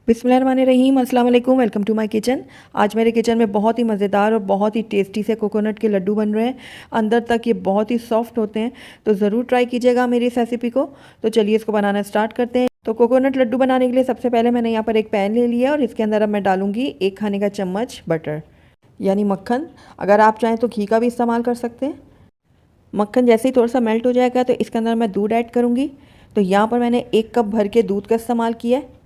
बिस्मिल्लाहिर्रहमानिर्रहीम, अस्सलाम वालेकुम। Welcome to my kitchen. आज मेरे किचन में बहुत ही मज़ेदार और बहुत ही टेस्टी से कोकोनट के लड्डू बन रहे हैं। अंदर तक ये बहुत ही सॉफ्ट होते हैं, तो ज़रूर ट्राई कीजिएगा मेरी इस रेसिपी को। तो चलिए इसको बनाना स्टार्ट करते हैं। तो कोकोनट लड्डू बनाने के लिए सबसे पहले मैंने यहाँ पर एक पैन ले लिया और इसके अंदर अब मैं डालूँगी 1 खाने का चम्मच बटर यानी मक्खन। अगर आप चाहें तो घी का भी इस्तेमाल कर सकते हैं। मक्खन जैसे ही थोड़ा सा मेल्ट हो जाएगा तो इसके अंदर मैं दूध ऐड करूँगी। तो यहाँ पर मैंने 1 कप भर के दूध का इस्तेमाल किया है।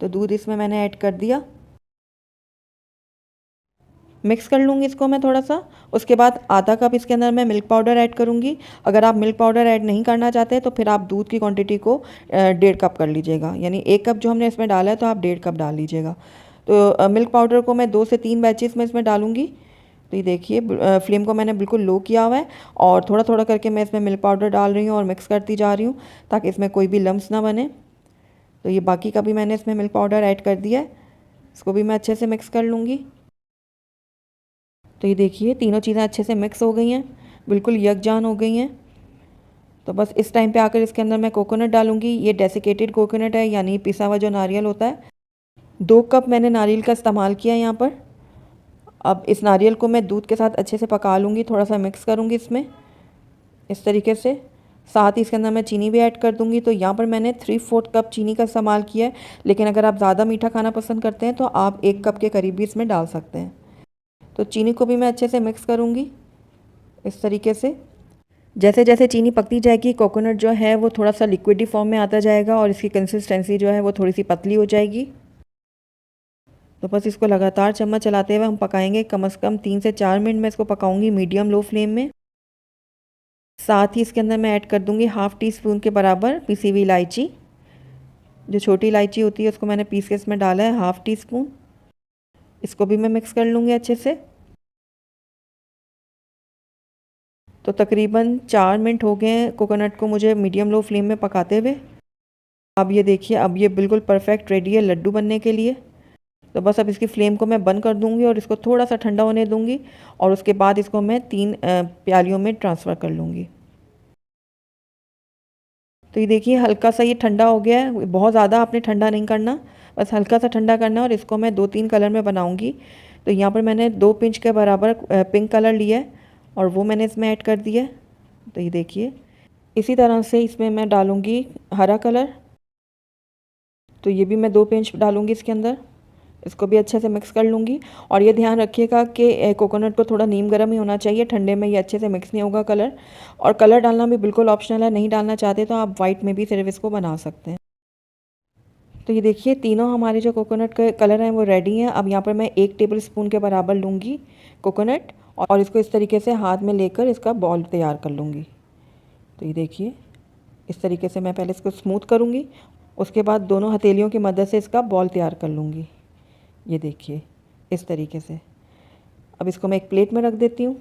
तो दूध इसमें मैंने ऐड कर दिया, मिक्स कर लूँगी इसको मैं थोड़ा सा। उसके बाद आधा कप इसके अंदर मैं मिल्क पाउडर ऐड करूँगी। अगर आप मिल्क पाउडर ऐड नहीं करना चाहते तो फिर आप दूध की क्वांटिटी को 1.5 कप कर लीजिएगा, यानी 1 कप जो हमने इसमें डाला है तो आप 1.5 कप डाल लीजिएगा। तो मिल्क पाउडर को मैं 2 से 3 बैचेस में इसमें डालूँगी। तो ये देखिए फ्लेम को मैंने बिल्कुल लो किया हुआ है और थोड़ा थोड़ा करके मैं इसमें मिल्क पाउडर डाल रही हूँ और मिक्स करती जा रही हूँ ताकि इसमें कोई भी लम्स ना बने। तो ये बाकी का भी मैंने इसमें मिल्क पाउडर ऐड कर दिया है, इसको भी मैं अच्छे से मिक्स कर लूँगी। तो ये देखिए तीनों चीज़ें अच्छे से मिक्स हो गई हैं, बिल्कुल यकजान हो गई हैं। तो बस इस टाइम पे आकर इसके अंदर मैं कोकोनट डालूँगी। ये डेसिकेटेड कोकोनट है, यानी पिसा हुआ जो नारियल होता है। 2 कप मैंने नारियल का इस्तेमाल किया है यहाँ पर। अब इस नारियल को मैं दूध के साथ अच्छे से पका लूँगी, थोड़ा सा मिक्स करूँगी इसमें इस तरीके से। साथ ही इसके अंदर मैं चीनी भी ऐड कर दूँगी। तो यहाँ पर मैंने 3/4 कप चीनी का इस्तेमाल किया है, लेकिन अगर आप ज़्यादा मीठा खाना पसंद करते हैं तो आप 1 कप के करीब भी इसमें डाल सकते हैं। तो चीनी को भी मैं अच्छे से मिक्स करूँगी इस तरीके से। जैसे जैसे चीनी पकती जाएगी कोकोनट जो है वो थोड़ा सा लिक्विडी फॉर्म में आता जाएगा और इसकी कंसिस्टेंसी जो है वो थोड़ी सी पतली हो जाएगी। तो बस इसको लगातार चम्मच चलाते हुए हम पकाएंगे। कम से कम 3 से 4 मिनट में इसको पकाऊंगी मीडियम लो फ्लेम में। साथ ही इसके अंदर मैं ऐड कर दूंगी 1/2 टीस्पून के बराबर पिसी हुई इलायची। जो छोटी इलायची होती है उसको मैंने पीस के इसमें डाला है 1/2 टीस्पून। इसको भी मैं मिक्स कर लूँगी अच्छे से। तो तकरीबन 4 मिनट हो गए हैं कोकोनट को मुझे मीडियम लो फ्लेम में पकाते हुए। अब ये देखिए, अब ये बिल्कुल परफेक्ट रेडी है लड्डू बनने के लिए। तो बस अब इसकी फ्लेम को मैं बंद कर दूंगी और इसको थोड़ा सा ठंडा होने दूंगी और उसके बाद इसको मैं 3 प्यालियों में ट्रांसफ़र कर लूँगी। तो ये देखिए हल्का सा ये ठंडा हो गया है, बहुत ज़्यादा आपने ठंडा नहीं करना, बस हल्का सा ठंडा करना है। और इसको मैं 2-3 कलर में बनाऊँगी। तो यहाँ पर मैंने 2 पिंच के बराबर पिंक कलर लिया है और वो मैंने इसमें ऐड कर दिया है। तो ये देखिए इसी तरह से इसमें मैं डालूँगी हरा कलर। तो ये भी मैं 2 पिंच डालूँगी इसके अंदर। इसको भी अच्छे से मिक्स कर लूँगी। और ये ध्यान रखिएगा कि कोकोनट को थोड़ा नीम गर्म ही होना चाहिए, ठंडे में ये अच्छे से मिक्स नहीं होगा कलर। और कलर डालना भी बिल्कुल ऑप्शनल है, नहीं डालना चाहते तो आप वाइट में भी सिर्फ इसको बना सकते हैं। तो ये देखिए तीनों हमारे जो कोकोनट के कलर हैं वो रेडी हैं। अब यहाँ पर मैं 1 टेबल स्पून के बराबर लूँगी कोकोनट और इसको इस तरीके से हाथ में लेकर इसका बॉल तैयार कर लूँगी। तो ये देखिए इस तरीके से मैं पहले इसको स्मूथ करूँगी, उसके बाद दोनों हथेलियों की मदद से इसका बॉल तैयार कर लूँगी। ये देखिए इस तरीके से। अब इसको मैं एक प्लेट में रख देती हूँ।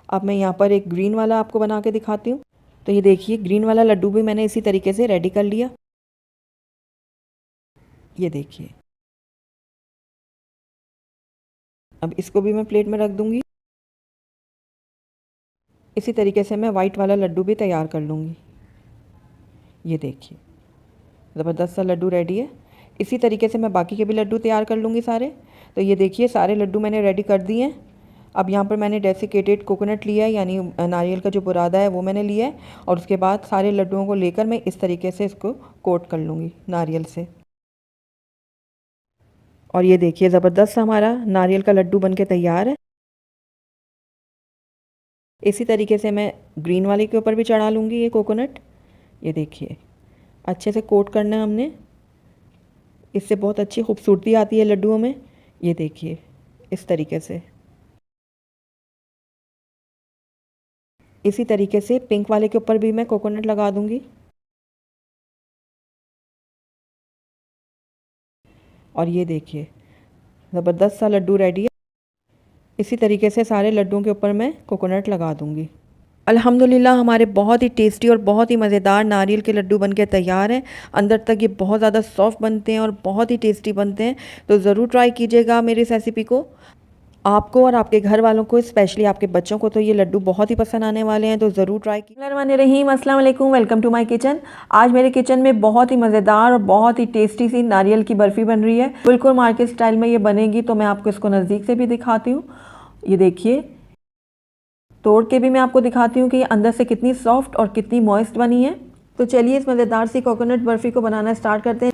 अब मैं यहाँ पर एक ग्रीन वाला आपको बना के दिखाती हूँ। तो ये देखिए ग्रीन वाला लड्डू भी मैंने इसी तरीके से रेडी कर लिया। ये देखिए अब इसको भी मैं प्लेट में रख दूँगी। इसी तरीके से मैं वाइट वाला लड्डू भी तैयार कर लूँगी। ये देखिए ज़बरदस्त सा लड्डू रेडी है। इसी तरीके से मैं बाकी के भी लड्डू तैयार कर लूँगी सारे। तो ये देखिए सारे लड्डू मैंने रेडी कर दिए हैं। अब यहाँ पर मैंने डेसिकेटेड कोकोनट लिया है, यानी नारियल का जो बुरादा है वो मैंने लिया है। और उसके बाद सारे लड्डुओं को लेकर मैं इस तरीके से इसको कोट कर लूँगी नारियल से। और ये देखिए ज़बरदस्त सा हमारा नारियल का लड्डू बनके तैयार है। इसी तरीके से मैं ग्रीन वाले के ऊपर भी चढ़ा लूँगी ये कोकोनट। ये देखिए अच्छे से कोट करना है हमने, इससे बहुत अच्छी खूबसूरती आती है लड्डुओं में। ये देखिए इस तरीके से। इसी तरीके से पिंक वाले के ऊपर भी मैं कोकोनट लगा दूंगी। और ये देखिए ज़बरदस्त सा लड्डू रेडी है। इसी तरीके से सारे लड्डुओं के ऊपर मैं कोकोनट लगा दूंगी। अल्हम्दुलिल्लाह हमारे बहुत ही टेस्टी और बहुत ही मज़ेदार नारियल के लड्डू बनके तैयार हैं। अंदर तक ये बहुत ज़्यादा सॉफ्ट बनते हैं और बहुत ही टेस्टी बनते हैं। तो ज़रूर ट्राई कीजिएगा मेरी इस रेसिपी को। आपको और आपके घर वालों को, स्पेशली आपके बच्चों को तो ये लड्डू बहुत ही पसंद आने वाले हैं, तो ज़रूर ट्राई कीजिए। अस्सलाम वालेकुम, वेलकम टू माय किचन। आज मेरे किचन में बहुत ही मज़ेदार और बहुत ही टेस्टी सी नारियल की बर्फ़ी बन रही है। बिल्कुल मार्केट स्टाइल में ये बनेगी, तो मैं आपको इसको नज़दीक से भी दिखाती हूँ। ये देखिए, तोड़ के भी मैं आपको दिखाती हूँ कि ये अंदर से कितनी सॉफ्ट और कितनी मॉइस्ट बनी है। तो चलिए इस मज़ेदार सी कोकोनट बर्फ़ी को बनाना स्टार्ट करते हैं।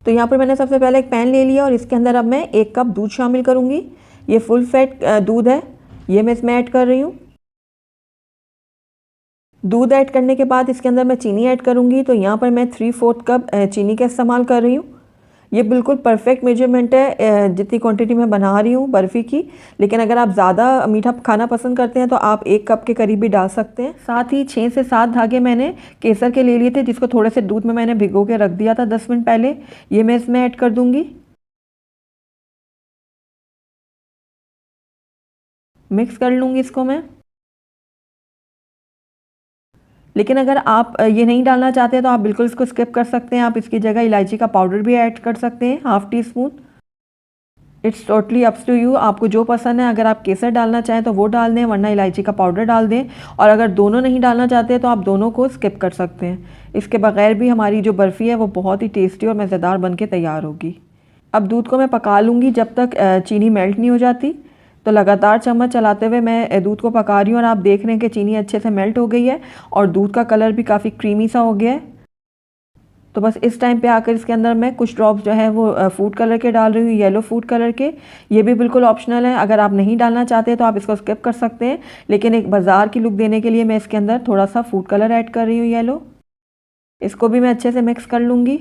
तो यहाँ पर मैंने सबसे पहले एक पैन ले लिया और इसके अंदर अब मैं 1 कप दूध शामिल करूँगी। ये फुल फैट दूध है, ये मैं इसमें ऐड कर रही हूँ। दूध ऐड करने के बाद इसके अंदर मैं चीनी ऐड करूँगी। तो यहाँ पर मैं 3/4 कप चीनी का इस्तेमाल कर रही हूँ। ये बिल्कुल परफेक्ट मेजरमेंट है जितनी क्वांटिटी मैं बना रही हूँ बर्फ़ी की। लेकिन अगर आप ज़्यादा मीठा खाना पसंद करते हैं तो आप 1 कप के करीब भी डाल सकते हैं। साथ ही 6 से 7 धागे मैंने केसर के ले लिए थे, जिसको थोड़े से दूध में मैंने भिगो के रख दिया था 10 मिनट पहले। ये मैं इसमें ऐड कर दूँगी। मिक्स कर लूँगी इसको मैं। लेकिन अगर आप ये नहीं डालना चाहते तो आप बिल्कुल इसको स्किप कर सकते हैं। आप इसकी जगह इलायची का पाउडर भी ऐड कर सकते हैं, ½ teaspoon. It's totally up to you, आपको जो पसंद है। अगर आप केसर डालना चाहें तो वो डाल दें, वरना इलायची का पाउडर डाल दें। और अगर दोनों नहीं डालना चाहते तो आप दोनों को स्किप कर सकते हैं। इसके बगैर भी हमारी जो बर्फ़ी है वो बहुत ही टेस्टी और मज़ेदार बन के तैयार होगी। अब दूध को मैं पका लूँगी जब तक चीनी मेल्ट नहीं हो जाती। तो लगातार चम्मच चलाते हुए मैं दूध को पका रही हूँ और आप देख रहे हैं कि चीनी अच्छे से मेल्ट हो गई है और दूध का कलर भी काफ़ी क्रीमी सा हो गया है। तो बस इस टाइम पे आकर इसके अंदर मैं कुछ ड्रॉप्स जो है वो फूड कलर के डाल रही हूँ, येलो फूड कलर के। ये भी बिल्कुल ऑप्शनल है, अगर आप नहीं डालना चाहते तो आप इसको स्किप कर सकते हैं। लेकिन एक बाज़ार की लुक देने के लिए मैं इसके अंदर थोड़ा सा फूड कलर ऐड कर रही हूँ, येलो। इसको भी मैं अच्छे से मिक्स कर लूँगी।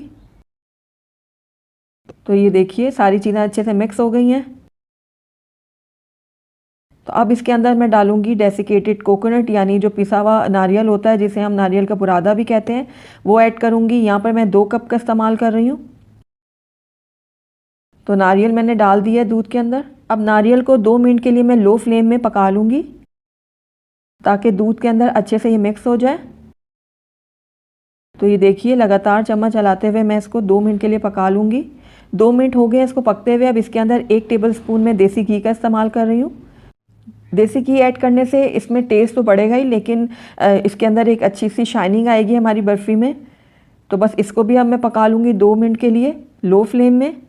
तो ये देखिए, सारी चीज़ें अच्छे से मिक्स हो गई हैं। तो अब इसके अंदर मैं डालूंगी डेसिकेटेड कोकोनट, यानी जो पिसा हुआ नारियल होता है, जिसे हम नारियल का बुरादा भी कहते हैं, वो ऐड करूंगी। यहाँ पर मैं 2 कप का इस्तेमाल कर रही हूँ। तो नारियल मैंने डाल दिया है दूध के अंदर। अब नारियल को 2 मिनट के लिए मैं लो फ्लेम में पका लूँगी, ताकि दूध के अंदर अच्छे से ये मिक्स हो जाए। तो ये देखिए, लगातार चम्मच चलाते हुए मैं इसको 2 मिनट के लिए पका लूँगी। 2 मिनट हो गए इसको पकते हुए। अब इसके अंदर 1 टेबल स्पून में देसी घी का इस्तेमाल कर रही हूँ। देसी घी ऐड करने से इसमें टेस्ट तो बढ़ेगा ही, लेकिन इसके अंदर एक अच्छी सी शाइनिंग आएगी हमारी बर्फ़ी में। तो बस इसको भी अब मैं पका लूँगी 2 मिनट के लिए लो फ्लेम में।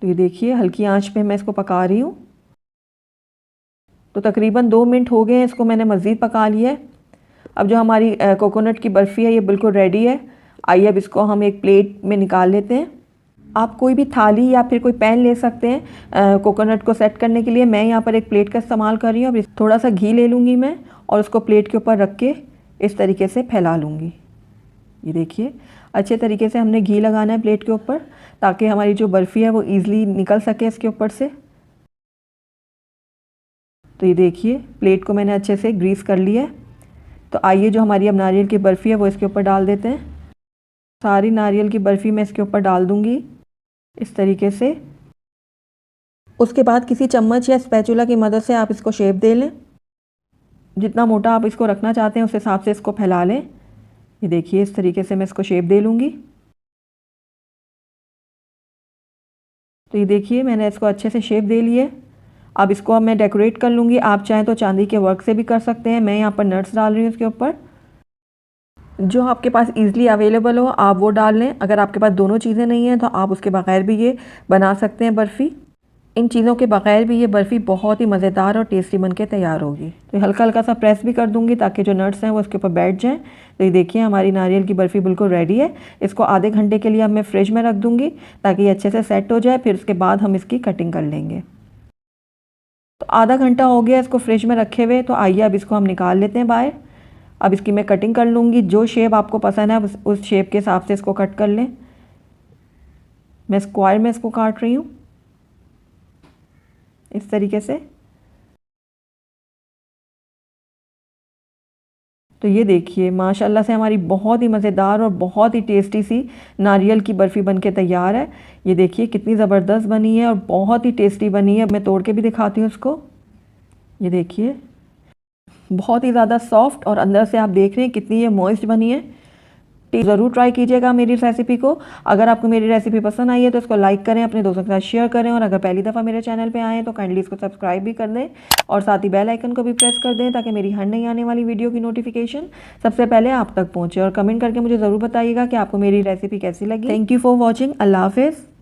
तो ये देखिए, हल्की आंच पे मैं इसको पका रही हूँ। तो तकरीबन 2 मिनट हो गए हैं, इसको मैंने मज़ीद पका लिया है। अब जो हमारी कोकोनट की बर्फ़ी है ये बिल्कुल रेडी है। आइए अब इसको हम एक प्लेट में निकाल लेते हैं। आप कोई भी थाली या फिर कोई पैन ले सकते हैं कोकोनट को सेट करने के लिए। मैं यहाँ पर एक प्लेट का इस्तेमाल कर रही हूँ। अब थोड़ा सा घी ले लूँगी मैं और उसको प्लेट के ऊपर रख के इस तरीके से फैला लूँगी। ये देखिए, अच्छे तरीके से हमने घी लगाना है प्लेट के ऊपर, ताकि हमारी जो बर्फ़ी है वो ईज़िली निकल सके इसके ऊपर से। तो ये देखिए, प्लेट को मैंने अच्छे से ग्रीस कर लिया है। तो आइए जो हमारी अब नारियल की बर्फ़ी है वो इसके ऊपर डाल देते हैं। सारी नारियल की बर्फ़ी मैं इसके ऊपर डाल दूँगी इस तरीके से। उसके बाद किसी चम्मच या स्पैचुला की मदद से आप इसको शेप दे लें। जितना मोटा आप इसको रखना चाहते हैं उस हिसाब से इसको फैला लें। ये देखिए, इस तरीके से मैं इसको शेप दे लूँगी। तो ये देखिए, मैंने इसको अच्छे से शेप दे लिए। अब इसको मैं डेकोरेट कर लूँगी। आप चाहें तो चांदी के वर्क से भी कर सकते हैं। मैं यहाँ पर नट्स डाल रही हूँ इसके ऊपर। जो आपके पास ईज़िली अवेलेबल हो आप वो डाल लें। अगर आपके पास दोनों चीज़ें नहीं हैं तो आप उसके बगैर भी ये बना सकते हैं बर्फ़ी। इन चीज़ों के बगैर भी ये बर्फ़ी बहुत ही मज़ेदार और टेस्टी बन के तैयार होगी। तो हल्का हल्का सा प्रेस भी कर दूँगी ताकि जो नट्स हैं वो इसके ऊपर बैठ जाएँ। तो ये देखिए, हमारी नारियल की बर्फ़ी बिल्कुल रेडी है। इसको आधे घंटे के लिए अब मैं फ्रिज में रख दूँगी ताकि ये अच्छे से सेट हो जाए। फिर उसके बाद हम इसकी कटिंग कर लेंगे। तो आधा घंटा हो गया इसको फ्रिज में रखे हुए। तो आइए अब इसको हम निकाल लेते हैं बाहर। अब इसकी मैं कटिंग कर लूँगी। जो शेप आपको पसंद है उस शेप के हिसाब से इसको कट कर लें। मैं स्क्वायर में इसको काट रही हूँ इस तरीके से। तो ये देखिए, माशाल्लाह से हमारी बहुत ही मज़ेदार और बहुत ही टेस्टी सी नारियल की बर्फ़ी बन के तैयार है। ये देखिए कितनी ज़बरदस्त बनी है और बहुत ही टेस्टी बनी है। मैं तोड़ के भी दिखाती हूँ उसको। ये देखिए, बहुत ही ज़्यादा सॉफ्ट और अंदर से आप देख रहे हैं कितनी ये मॉइस्ट बनी है। ज़रूर ट्राई कीजिएगा मेरी इस रेसिपी को। अगर आपको मेरी रेसिपी पसंद आई है तो इसको लाइक करें, अपने दोस्तों के साथ शेयर करें, और अगर पहली दफ़ा मेरे चैनल पे आए हैं तो काइंडली इसको सब्सक्राइब भी कर दें और साथ ही बेल आइकन को भी प्रेस कर दें ताकि मेरी हर नई आने वाली वीडियो की नोटिफिकेशन सबसे पहले आप तक पहुँचे। और कमेंट करके मुझे ज़रूर बताइएगा कि आपको मेरी रेसिपी कैसी लगी। Thank you for watching. अल्लाह हाफिज़।